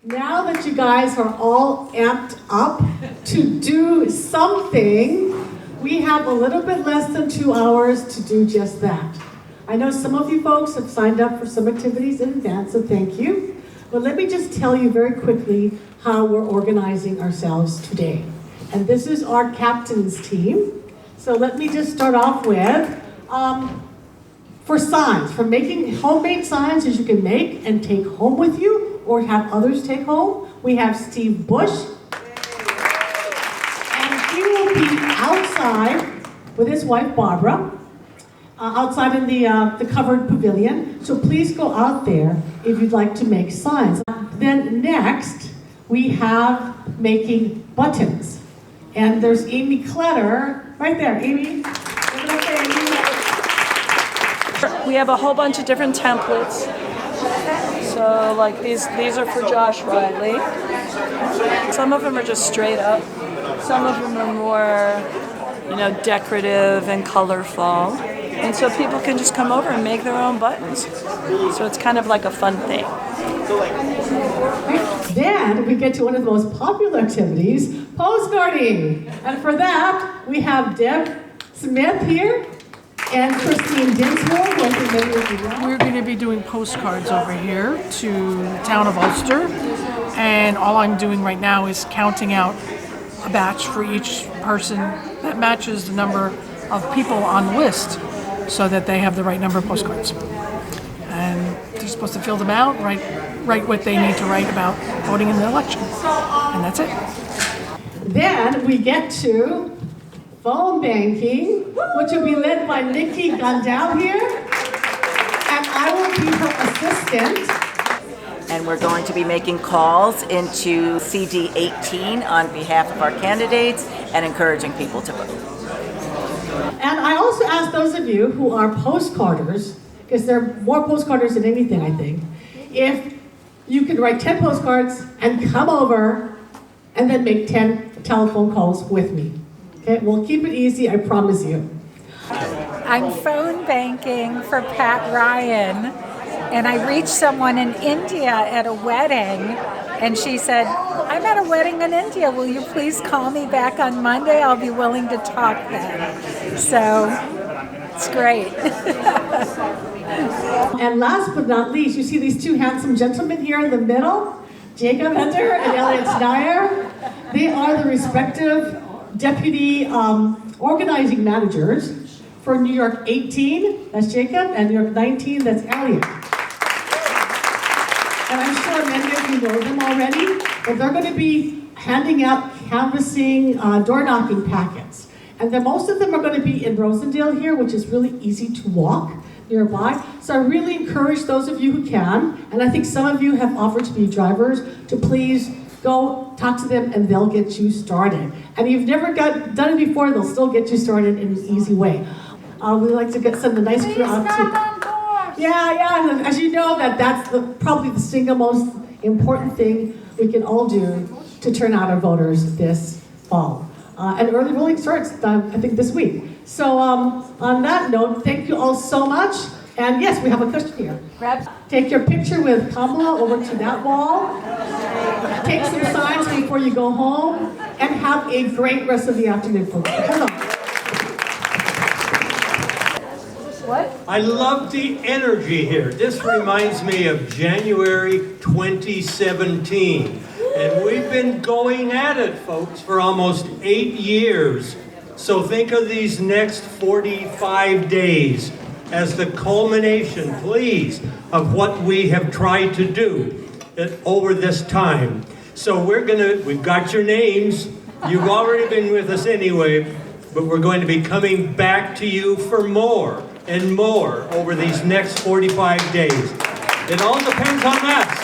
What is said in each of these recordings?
Now that you guys are all amped up to do something, we have a little bit less than 2 hours to do just that. I know some of you folks have signed up for some activities in advance, so thank you. But let me just tell you very quickly how we're organizing ourselves today. And this is our captain's team. So let me just start off with, for signs, for making homemade signs that you can make and take home with you or have others take home. We have Steve Bush. And he will be outside with his wife, Barbara, outside in the covered pavilion. So please go out there if you'd like to make signs. Then next, we have making buttons. And there's Amy Kletter, right there, Amy. We have a whole bunch of different templates. So like these are for Josh Riley. Some of them are just straight up. Some of them are more, decorative and colorful. And so people can just come over and make their own buttons. So it's kind of like a fun thing. Then we get to one of the most popular activities, postcarding. And for that, we have Deb Smith here and Christine Dinsmore. We're going to be doing postcards over here to the town of Ulster. And all I'm doing right now is counting out a batch for each person that matches the number of people on the list so that they have the right number of postcards. And they're supposed to fill them out, write what they need to write about voting in the election. And that's it. Then we get to phone banking, which will be led by Nikki Gundal here. And I will be her assistant. And we're going to be making calls into CD 18 on behalf of our candidates and encouraging people to vote. And I also ask those of you who are postcarders, because there are more postcarders than anything, I think, if you could write 10 postcards and come over and then make 10 telephone calls with me. Okay, we'll keep it easy, I promise you. I'm phone banking for Pat Ryan, and I reached someone in India at a wedding, and she said, I'm at a wedding in India, will you please call me back on Monday? I'll be willing to talk then. So, it's great. And last but not least, you see these two handsome gentlemen here in the middle, Jacob Hunter and Elliot Snyder. They are the respective deputy organizing managers for New York 18, that's Jacob, and New York 19, that's Elliot. And I'm sure many of you know them already, but they're going to be handing out canvassing, door knocking packets. And then most of them are going to be in Rosendale here, which is really easy to walk nearby. So I really encourage those of you who can, and I think some of you have offered to be drivers, to please go talk to them and they'll get you started. And if you've never done it before, they'll still get you started in an easy way. We like to send a nice crew out to... Yeah, as you know, that's probably the single most important thing we can all do to turn out our voters this fall. And early voting starts, I think, this week. So on that note, thank you all so much. And yes, we have a question here. Take your picture with Kamala over to that wall. Take some signs before you go home. And have a great rest of the afternoon, folks. Hold on. What? I love the energy here. This reminds me of January 2017. And we've been going at it, folks, for almost 8 years. So think of these next 45 days as the culmination, please, of what we have tried to do over this time. So we've got your names. You've already been with us anyway, but we're going to be coming back to you for more and more over these next 45 days. It all depends on us.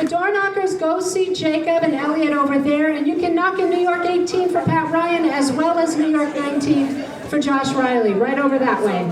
The door knockers, go see Jacob and Elliot over there, and you can knock in New York 18 for Pat Ryan as well as New York 19 for Josh Riley, right over that way.